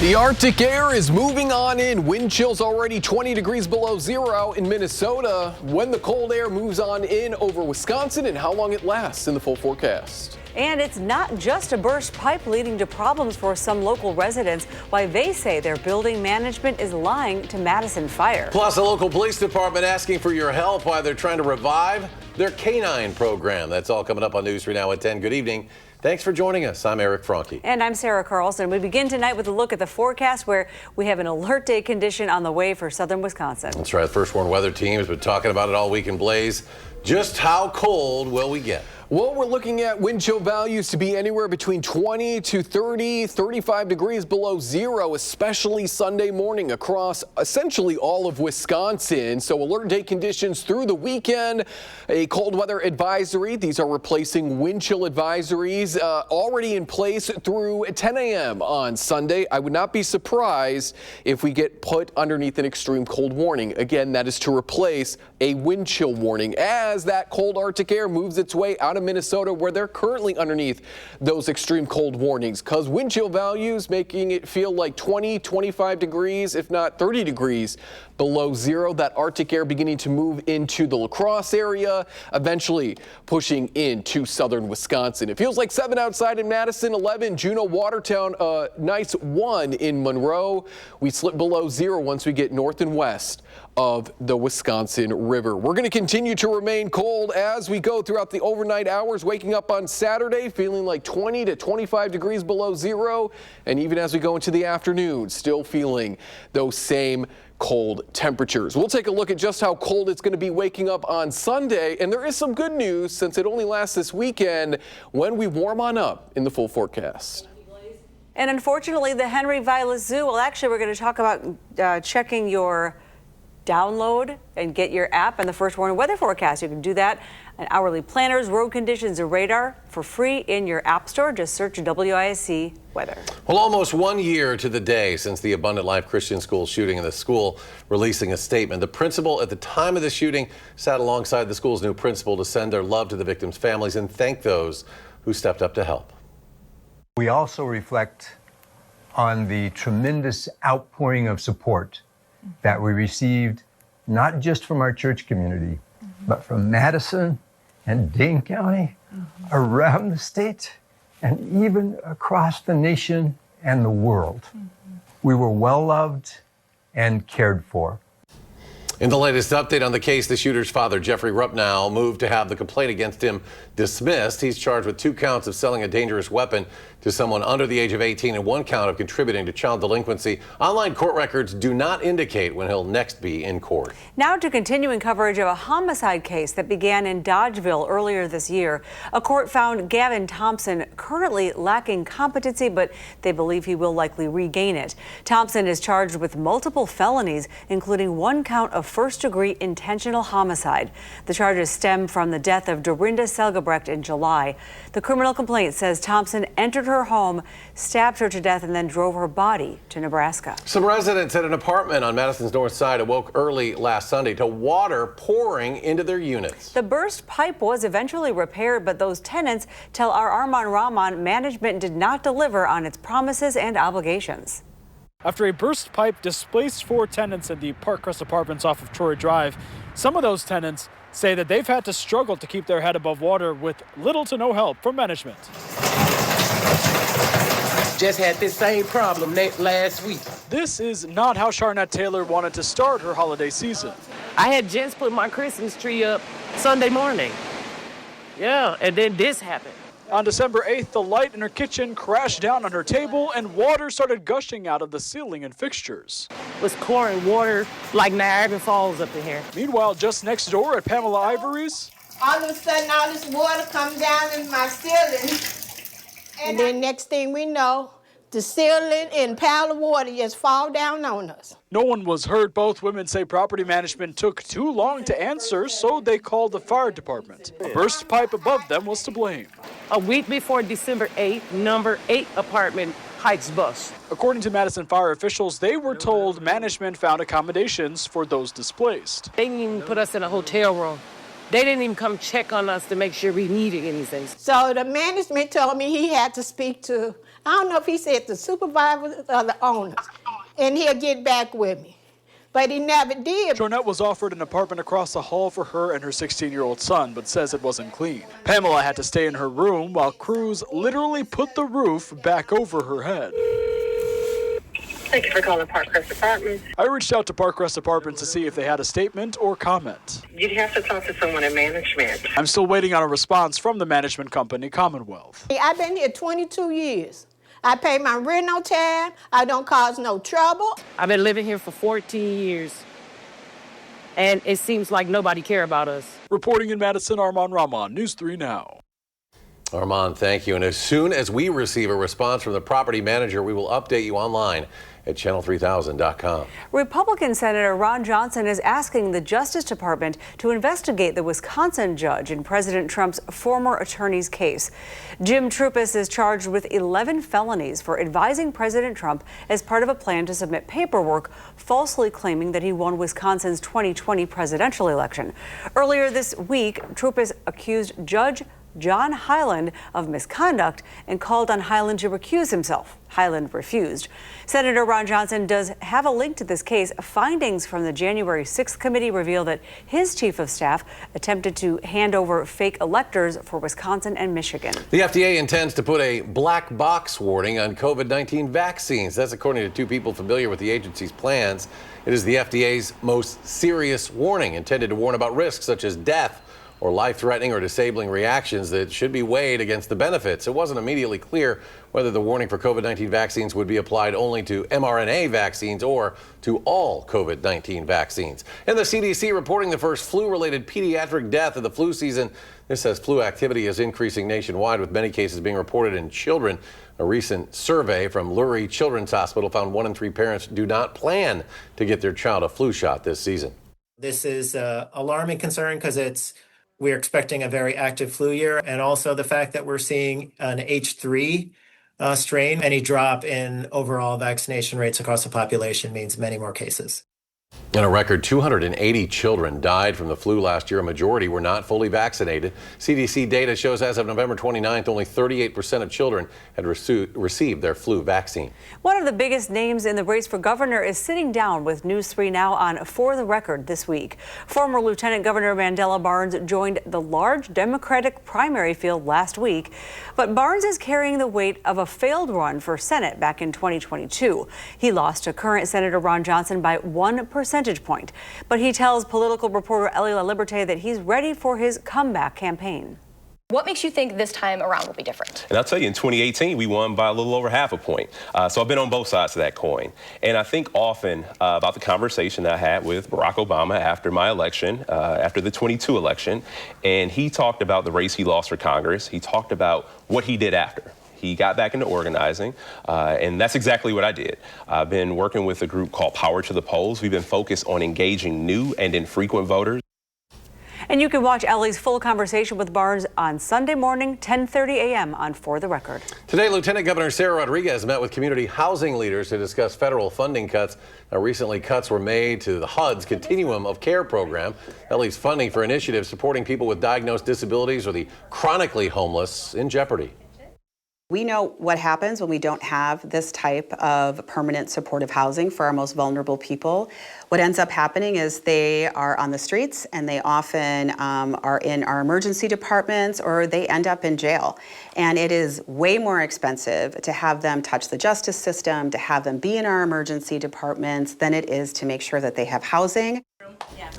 The Arctic air is moving on in. Wind chills already 20 degrees below zero in Minnesota. When the cold air moves on in over Wisconsin and how long it lasts in the full forecast. And it's not just a burst pipe leading to problems for some local residents, why they say their building management is lying to Madison Fire. Plus, a local police department asking for your help while they're trying to revive their canine program. That's all coming up on News 3 Now at 10. Good evening. Thanks for joining us. I'm Eric Franke. And I'm Sarah Carlson. We begin tonight with a look at the forecast where we have an alert day condition on the way for southern Wisconsin. That's right. The First Warn Weather Team has been talking about it all week in Blaze. Just how cold will we get? Well, we're looking at wind chill values to be anywhere between 20 to 30, 35 degrees below zero, especially Sunday morning across essentially all of Wisconsin. So alert day conditions through the weekend. A cold weather advisory. These are replacing wind chill advisories already in place through 10 a.m. on Sunday. I would not be surprised if we get put underneath an extreme cold warning. Again, that is to replace a wind chill warning as that cold Arctic air moves its way out of Minnesota, where they're currently underneath those extreme cold warnings, because wind chill values making it feel like 20, 25 degrees, if not 30 degrees below zero. That Arctic air beginning to move into the La Crosse area, eventually pushing into southern Wisconsin. It feels like 7 outside in Madison, 11 Juneau, Watertown, nice 1 in Monroe. We slip below zero once we get north and west of the Wisconsin River. We're going to continue to remain cold as we go throughout the overnight hours, waking up on Saturday feeling like 20 to 25 degrees below zero, and even as we go into the afternoon, still feeling those same cold temperatures. We'll take a look at just how cold it's going to be waking up on Sunday, and there is some good news since it only lasts this weekend when we warm on up in the full forecast. And unfortunately, the Henry Vilas Zoo, well, actually, we're going to talk about checking your download and get your app and the First Warn Weather Forecast. You can do that on hourly planners, road conditions, and radar for free in your app store. Just search WISC weather. Well, almost 1 year to the day since the Abundant Life Christian School shooting, and the school releasing a statement. The principal at the time of the shooting sat alongside the school's new principal to send their love to the victims' families and thank those who stepped up to help. We also reflect on the tremendous outpouring of support that we received, not just from our church community, but from Madison and Dane County, around the state, and even across the nation and the world. We were well loved and cared for. In the latest update on the case, the shooter's father, Jeffrey Rupp, now moved to have the complaint against him dismissed. He's charged with 2 counts of selling a dangerous weapon to someone under the age of 18 and 1 count of contributing to child delinquency. Online court records do not indicate when he'll next be in court. Now to continuing coverage of a homicide case that began in Dodgeville earlier this year. A court found Gavin Thompson currently lacking competency, but they believe he will likely regain it. Thompson is charged with multiple felonies, including 1 count of first-degree intentional homicide. The charges stem from the death of Dorinda Selgebrecht in July. The criminal complaint says Thompson entered her home, stabbed her to death, and then drove her body to Nebraska. Some residents at an apartment on Madison's north side awoke early last Sunday to water pouring into their units. The burst pipe was eventually repaired, but those tenants tell our Armand Rahman management did not deliver on its promises and obligations. After a burst pipe displaced 4 tenants in the Parkcrest Apartments off of Troy Drive, some of those tenants say that they've had to struggle to keep their head above water with little to no help from management. Just had this same problem last week. This is not how Charnette Taylor wanted to start her holiday season. I had just put my Christmas tree up Sunday morning. Yeah, and then this happened. On December 8th, the light in her kitchen crashed down on her table and water started gushing out of the ceiling and fixtures. It was pouring water like Niagara Falls up in here. Meanwhile, just next door at Pamela Ivory's, all of a sudden, all this water comes down in my ceiling. And then next thing we know, the ceiling and pile of water just fall down on us. no one was hurt. Both women say property management took too long to answer, so they called the fire department. A burst pipe above them was to blame. A week before December 8th, number 8 apartment Heights bus. According to Madison fire officials, they were told management found accommodations for those displaced. They didn't even put us in a hotel room. They didn't even come check on us to make sure we needed anything. So the management told me he had to speak to I don't know if he said the supervisors or the owners, and he'll get back with me. But he never did. Jornette was offered an apartment across the hall for her and her 16-year-old son, but says it wasn't clean. Pamela had to stay in her room while crews literally put the roof back over her head. Thank you for calling Parkcrest Apartments. I reached out to Parkcrest Apartments to see if they had a statement or comment. You'd have to talk to someone in management. I'm still waiting on a response from the management company, Commonwealth. I've been here 22 years. I pay my rent on time. I don't cause no trouble. I've been living here for 14 years, and it seems like nobody care about us. Reporting in Madison, Armand Rahman, News 3 Now. Armand, thank you. And as soon as we receive a response from the property manager, we will update you online at channel3000.com. Republican Senator Ron Johnson is asking the Justice Department to investigate the Wisconsin judge in President Trump's former attorney's case. Jim Troupis is charged with 11 felonies for advising President Trump as part of a plan to submit paperwork falsely claiming that he won Wisconsin's 2020 presidential election. Earlier this week, Troupis accused Judge John Hyland of misconduct and called on Hyland to recuse himself. Hyland refused. Senator Ron Johnson does have a link to this case. Findings from the January 6th committee reveal that his chief of staff attempted to hand over fake electors for Wisconsin and Michigan. The FDA intends to put a black box warning on COVID-19 vaccines. That's according to two people familiar with the agency's plans. It is the FDA's most serious warning, intended to warn about risks such as death or life-threatening or disabling reactions that should be weighed against the benefits. It wasn't immediately clear whether the warning for COVID-19 vaccines would be applied only to mRNA vaccines or to all COVID-19 vaccines. And the CDC reporting the first flu-related pediatric death of the flu season. This says flu activity is increasing nationwide, with many cases being reported in children. A recent survey from Lurie Children's Hospital found 1 in 3 parents do not plan to get their child a flu shot this season. This is an alarming concern because we're expecting a very active flu year, and also the fact that we're seeing an H3 strain. Any drop in overall vaccination rates across the population means many more cases. And a record 280 children died from the flu last year. A majority were not fully vaccinated. CDC data shows as of November 29th, only 38% of children had received their flu vaccine. One of the biggest names in the race for governor is sitting down with News 3 Now on For the Record this week. Former Lieutenant Governor Mandela Barnes joined the large Democratic primary field last week, but Barnes is carrying the weight of a failed run for Senate back in 2022. He lost to current Senator Ron Johnson by 1 percentage point, but he tells political reporter Elie LaLiberte that he's ready for his comeback campaign. What makes you think this time around will be different? And I'll tell you, in 2018, we won by a little over half a point. So I've been on both sides of that coin. And I think often about the conversation that I had with Barack Obama after my election, after the 22 election. And he talked about the race he lost for Congress. He talked about what he did after. He got back into organizing, and that's exactly what I did. I've been working with a group called Power to the Polls. We've been focused on engaging new and infrequent voters. And you can watch Ellie's full conversation with Barnes on Sunday morning, 10:30 a.m. on For the Record. Today, Lieutenant Governor Sarah Rodriguez met with community housing leaders to discuss federal funding cuts. Now, recently, cuts were made to the HUD's Continuum of Care program. That leaves funding for initiatives supporting people with diagnosed disabilities or the chronically homeless in jeopardy. We know what happens when we don't have this type of permanent supportive housing for our most vulnerable people. What ends up happening is they are on the streets, and they often are in our emergency departments, or they end up in jail. And it is way more expensive to have them touch the justice system, to have them be in our emergency departments, than it is to make sure that they have housing.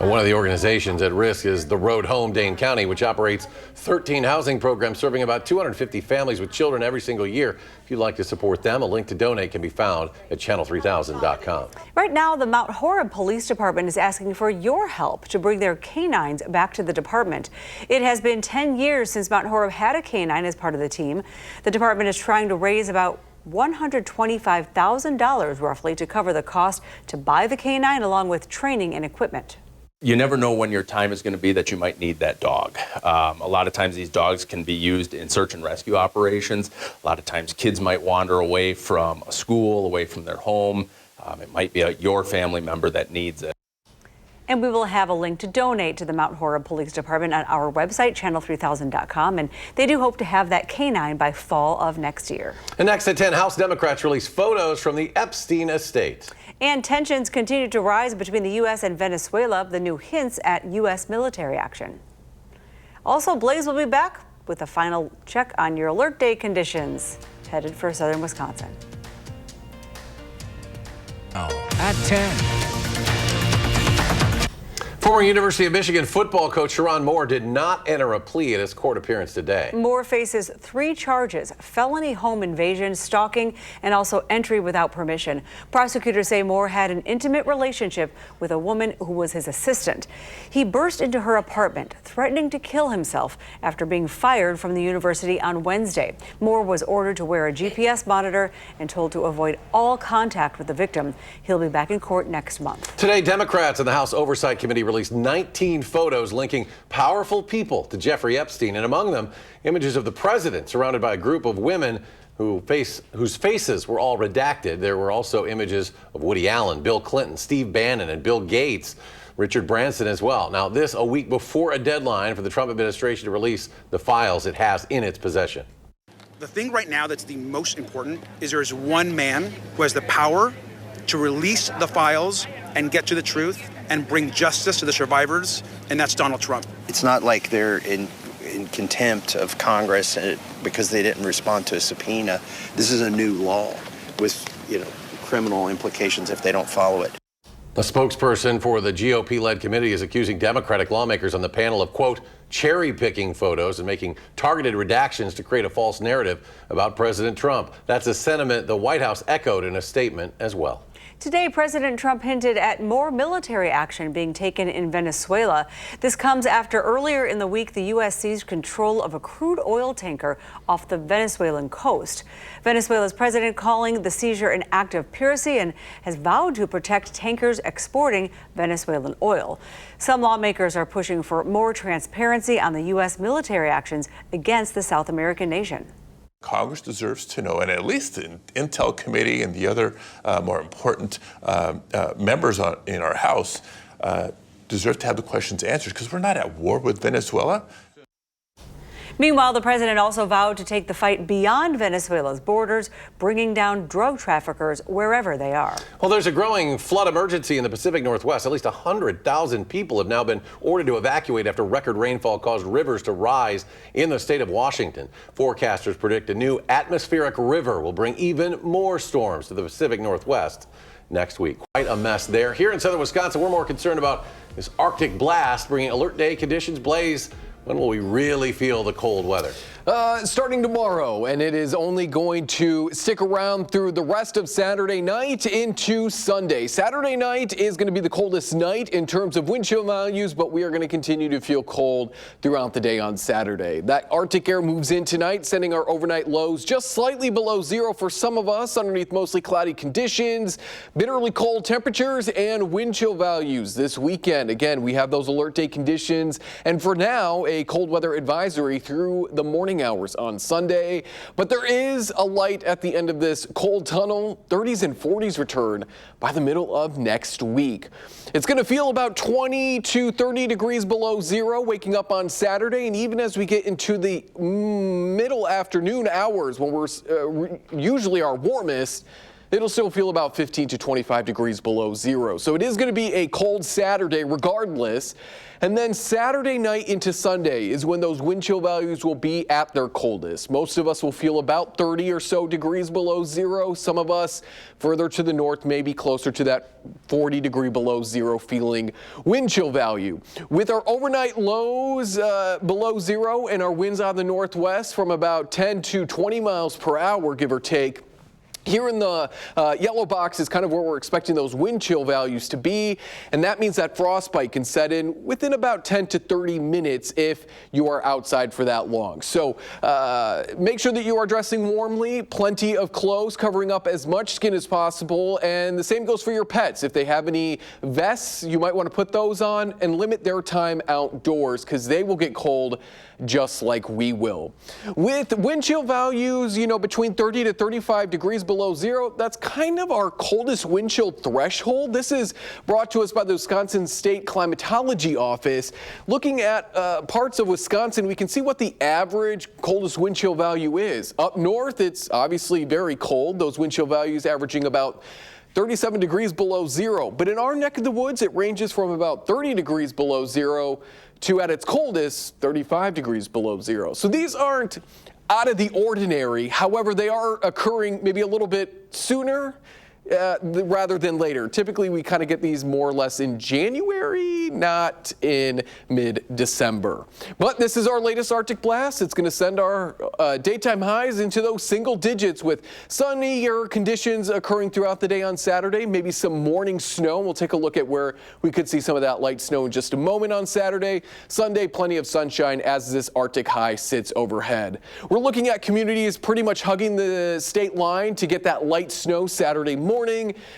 And one of the organizations at risk is The Road Home Dane County, which operates 13 housing programs serving about 250 families with children every single year. If you'd like to support them, a link to donate can be found at channel3000.com. Right now, the Mount Horeb Police Department is asking for your help to bring their canines back to the department. It has been 10 years since Mount Horeb had a canine as part of the team. The department is trying to raise about $125,000 roughly to cover the cost to buy the canine, along with training and equipment. You never know when your time is going to be that you might need that dog. A lot of times these dogs can be used in search and rescue operations. A lot of times kids might wander away from a school, away from their home. It might be your family member that needs it. And we will have a link to donate to the Mount Horeb Police Department on our website, channel3000.com. And they do hope to have that canine by fall of next year. And next at 10, House Democrats release photos from the Epstein estate. And tensions continue to rise between the U.S. and Venezuela, the new hints at U.S. military action. Also, Blaze will be back with a final check on your alert day conditions, headed for southern Wisconsin. At 10. Former University of Michigan football coach Sherrone Moore did not enter a plea at his court appearance today. Moore faces 3 charges: felony home invasion, stalking, and also entry without permission. Prosecutors say Moore had an intimate relationship with a woman who was his assistant. He burst into her apartment, threatening to kill himself after being fired from the university on Wednesday. Moore was ordered to wear a GPS monitor and told to avoid all contact with the victim. He'll be back in court next month. Today, Democrats in the House Oversight Committee released 19 photos linking powerful people to Jeffrey Epstein, and among them, images of the president surrounded by a group of women whose faces were all redacted. There were also images of Woody Allen, Bill Clinton, Steve Bannon, and Bill Gates, Richard Branson as well. Now, this a week before a deadline for the Trump administration to release the files it has in its possession. The thing right now that's the most important is there is one man who has the power to release the files and get to the truth and bring justice to the survivors, and that's Donald Trump. It's not like they're in contempt of Congress because they didn't respond to a subpoena. This is a new law with, criminal implications if they don't follow it. A spokesperson for the GOP-led committee is accusing Democratic lawmakers on the panel of, quote, cherry-picking photos and making targeted redactions to create a false narrative about President Trump. That's a sentiment the White House echoed in a statement as well. Today, President Trump hinted at more military action being taken in Venezuela. This comes after earlier in the week, the U.S. seized control of a crude oil tanker off the Venezuelan coast. Venezuela's president calling the seizure an act of piracy and has vowed to protect tankers exporting Venezuelan oil. Some lawmakers are pushing for more transparency on the U.S. military actions against the South American nation. Congress deserves to know, and at least the Intel Committee and the other more important members in our House deserve to have the questions answered, because we're not at war with Venezuela. Meanwhile, the president also vowed to take the fight beyond Venezuela's borders, bringing down drug traffickers wherever they are. Well, there's a growing flood emergency in the Pacific Northwest. At least 100,000 people have now been ordered to evacuate after record rainfall caused rivers to rise in the state of Washington. Forecasters predict a new atmospheric river will bring even more storms to the Pacific Northwest next week. Quite a mess there. Here in southern Wisconsin, we're more concerned about this Arctic blast bringing alert day conditions. Blaze, when will we really feel the cold weather? Starting tomorrow, and it is only going to stick around through the rest of Saturday night into Sunday. Saturday night is going to be the coldest night in terms of wind chill values, but we are going to continue to feel cold throughout the day on Saturday. That Arctic air moves in tonight, sending our overnight lows just slightly below zero for some of us underneath mostly cloudy conditions, bitterly cold temperatures, and wind chill values this weekend. Again, we have those alert day conditions, and for now, a cold weather advisory through the morning hours on Sunday. But there is a light at the end of this cold tunnel. 30s and 40s return by the middle of next week. It's going to feel about 20 to 30 degrees below zero waking up on Saturday. And even as we get into the middle afternoon hours when we're usually our warmest, it'll still feel about 15 to 25 degrees below zero. So it is going to be a cold Saturday regardless. And then Saturday night into Sunday is when those wind chill values will be at their coldest. Most of us will feel about 30 or so degrees below zero. Some of us further to the north may be closer to that 40 degree below zero feeling wind chill value. With our overnight lows below zero and our winds out of the northwest from about 10 to 20 miles per hour, give or take. Here in the yellow box is kind of where we're expecting those wind chill values to be, and that means that frostbite can set in within about 10 to 30 minutes if you are outside for that long. So make sure that you are dressing warmly, plenty of clothes covering up as much skin as possible, and the same goes for your pets. If they have any vests, you might want to put those on and limit their time outdoors because they will get cold just like we will. With wind chill values, between 30 to 35 degrees below below zero. That's kind of our coldest wind chill threshold. This is brought to us by the Wisconsin State Climatology Office. Looking at parts of Wisconsin, we can see what the average coldest wind chill value is. Up north, it's obviously very cold. Those wind chill values averaging about 37 degrees below zero. But in our neck of the woods, it ranges from about 30 degrees below zero to, at its coldest, 35 degrees below zero. So these aren't out of the ordinary. However, they are occurring maybe a little bit sooner rather than later. Typically, we kind of get these more or less in January, not in mid-December. But this is our latest Arctic blast. It's going to send our daytime highs into those single digits with sunnier conditions occurring throughout the day on Saturday, maybe some morning snow. We'll take a look at where we could see some of that light snow in just a moment on Saturday. Sunday, plenty of sunshine as this Arctic high sits overhead. We're looking at communities pretty much hugging the state line to get that light snow Saturday morning,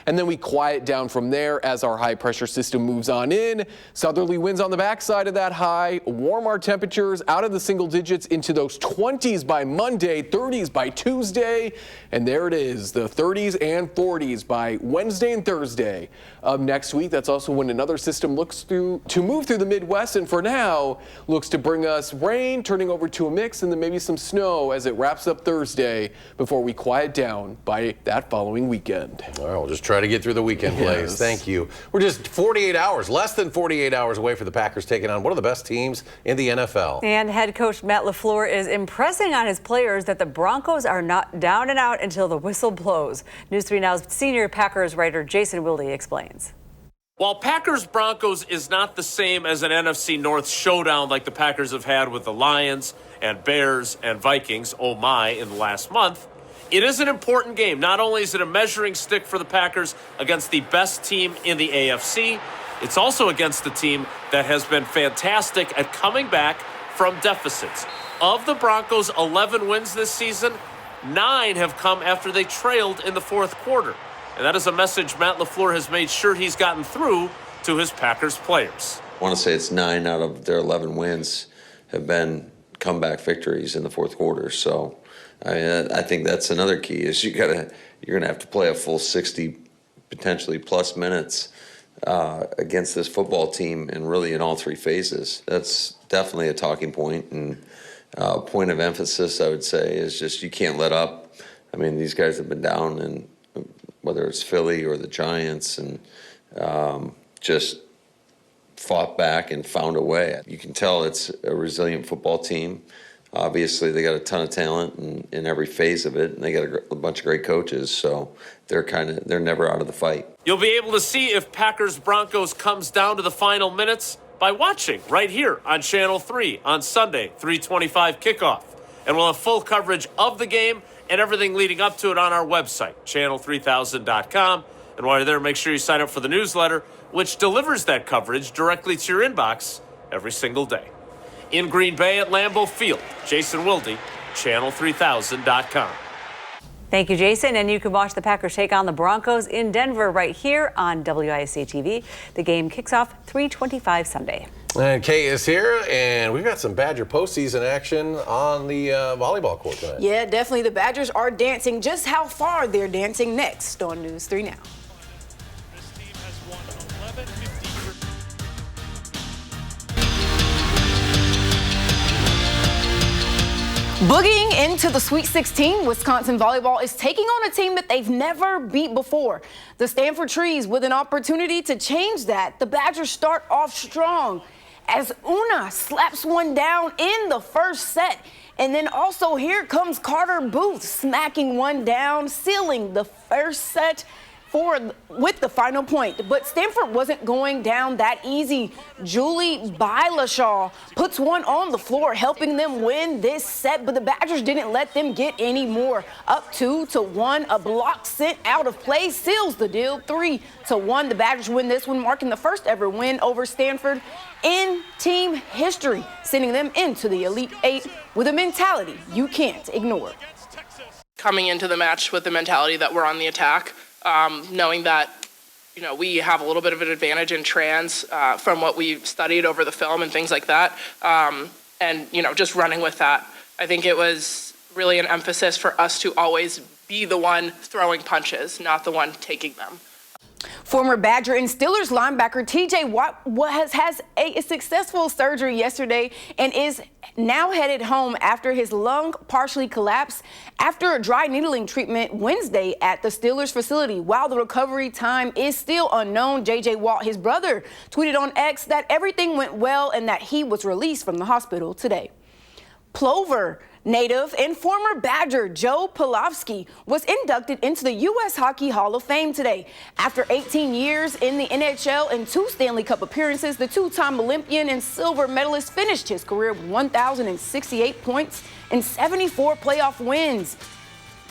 and then we quiet down from there as our high pressure system moves on in. Southerly winds on the backside of that high, warm our temperatures out of the single digits into those 20s by Monday, 30s by Tuesday, and there it is, the 30s and 40s by Wednesday and Thursday of next week. That's also when another system looks to move through the Midwest, and for now looks to bring us rain turning over to a mix and then maybe some snow as it wraps up Thursday before we quiet down by that following weekend. All right, we'll just try to get through the weekend, Blaze. Yes. Thank you. We're just 48 hours, less than 48 hours away for the Packers taking on one of the best teams in the NFL. And head coach Matt LaFleur is impressing on his players that the Broncos are not down and out until the whistle blows. News 3 Now's senior Packers writer Jason Wilde explains. While Packers-Broncos is not the same as an NFC North showdown like the Packers have had with the Lions and Bears and Vikings, oh my, in the last month, it is an important game. Not only is it a measuring stick for the Packers against the best team in the AFC, it's also against the team that has been fantastic at coming back from deficits. Of the Broncos' 11 wins this season, 9 have come after they trailed in the fourth quarter. And that is a message Matt LaFleur has made sure he's gotten through to his Packers players. I want to say it's 9 out of their 11 wins have been comeback victories in the fourth quarter. So I think that's another key is you're going to have to play a full 60, potentially plus minutes against this football team and really in all 3 phases. That's definitely a talking point and point of emphasis, I would say, is just you can't let up. I mean, these guys have been down, and whether it's Philly or the Giants, and just fought back and found a way. You can tell it's a resilient football team. Obviously, they got a ton of talent in every phase of it, and they got a bunch of great coaches, so they're never out of the fight. You'll be able to see if Packers-Broncos comes down to the final minutes by watching right here on Channel 3 on Sunday, 3:25 kickoff. And we'll have full coverage of the game and everything leading up to it on our website, channel3000.com. And while you're there, make sure you sign up for the newsletter, which delivers that coverage directly to your inbox every single day. In Green Bay at Lambeau Field, Jason Wilde, channel3000.com. Thank you, Jason. And you can watch the Packers take on the Broncos in Denver right here on WISC TV. The game kicks off 3:25 Sunday. And Kay is here, and we've got some Badger postseason action on the volleyball court tonight. Yeah, definitely. The Badgers are dancing. Just how far they're dancing next on News 3 Now. Boogieing into the Sweet 16, Wisconsin volleyball is taking on a team that they've never beat before. The Stanford Trees with an opportunity to change that. The Badgers start off strong as Una slaps one down in the first set. And then also here comes Carter Booth smacking one down, sealing the first set with the final point. But Stanford wasn't going down that easy. Julie Bailashaw puts one on the floor, helping them win this set, but the Badgers didn't let them get any more. Up 2-1, a block sent out of play seals the deal. 3-1, the Badgers win this one, marking the first ever win over Stanford in team history, sending them into the Elite Eight with a mentality you can't ignore. Coming into the match with the mentality that we're on the attack, knowing that, we have a little bit of an advantage in trans from what we've studied over the film and things like that. And, just running with that. I think it was really an emphasis for us to always be the one throwing punches, not the one taking them. Former Badger and Steelers linebacker T.J. Watt has a successful surgery yesterday and is now headed home after his lung partially collapsed after a dry needling treatment Wednesday at the Steelers facility. While the recovery time is still unknown, J.J. Watt, his brother, tweeted on X that everything went well and that he was released from the hospital today. Plover native and former Badger Joe Pulofsky was inducted into the U.S. Hockey Hall of Fame today. After 18 years in the NHL and 2 Stanley Cup appearances, the two-time Olympian and silver medalist finished his career with 1,068 points and 74 playoff wins,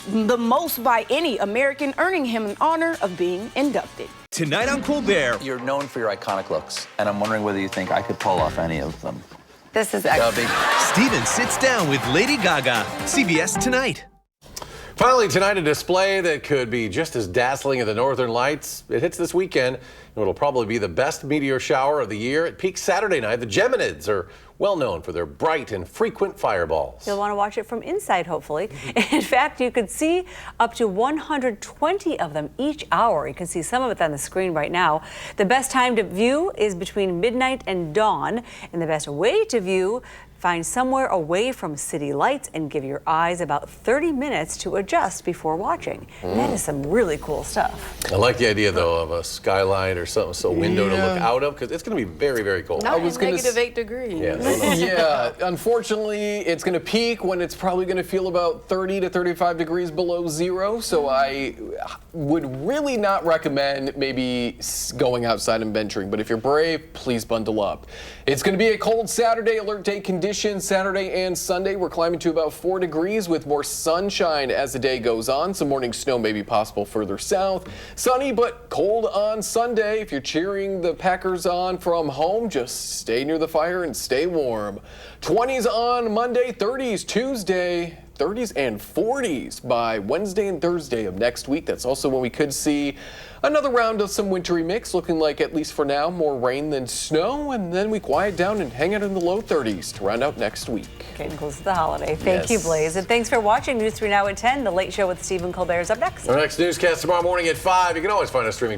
the most by any American, earning him an honor of being inducted. Tonight on Colbert. You're known for your iconic looks, and I'm wondering whether you think I could pull off any of them. This is Steven sits down with Lady Gaga. CBS Tonight. Finally tonight, a display that could be just as dazzling as the Northern Lights. It hits this weekend, and it'll probably be the best meteor shower of the year. It peaks Saturday night. The Geminids are well known for their bright and frequent fireballs. You'll want to watch it from inside, hopefully. In fact, you could see up to 120 of them each hour. You can see some of it on the screen right now. The best time to view is between midnight and dawn, and the best way to view, find somewhere away from city lights and give your eyes about 30 minutes to adjust before watching. That is some really cool stuff. I like the idea, though, of a skylight or something, so a window to look out of, because it's going to be very, very cold. Not negative 8 degrees. Yeah, unfortunately, it's going to peak when it's probably going to feel about 30 to 35 degrees below zero. So I would really not recommend maybe going outside and venturing. But if you're brave, please bundle up. It's going to be a cold Saturday, alert day conditions. Saturday and Sunday, we're climbing to about 4 degrees with more sunshine as the day goes on. Some morning snow may be possible further south. Sunny but cold on Sunday. If you're cheering the Packers on from home, just stay near the fire and stay warm. 20s on Monday, 30s Tuesday, 30s and 40s by Wednesday and Thursday of next week. That's also when we could see another round of some wintry mix, looking like, at least for now, more rain than snow, and then we quiet down and hang out in the low 30s to round out next week. Getting close to the holiday. Thank you, Blaze. And thanks for watching News 3 Now at 10. The Late Show with Stephen Colbert is up next. Our next newscast tomorrow morning at 5. You can always find us streaming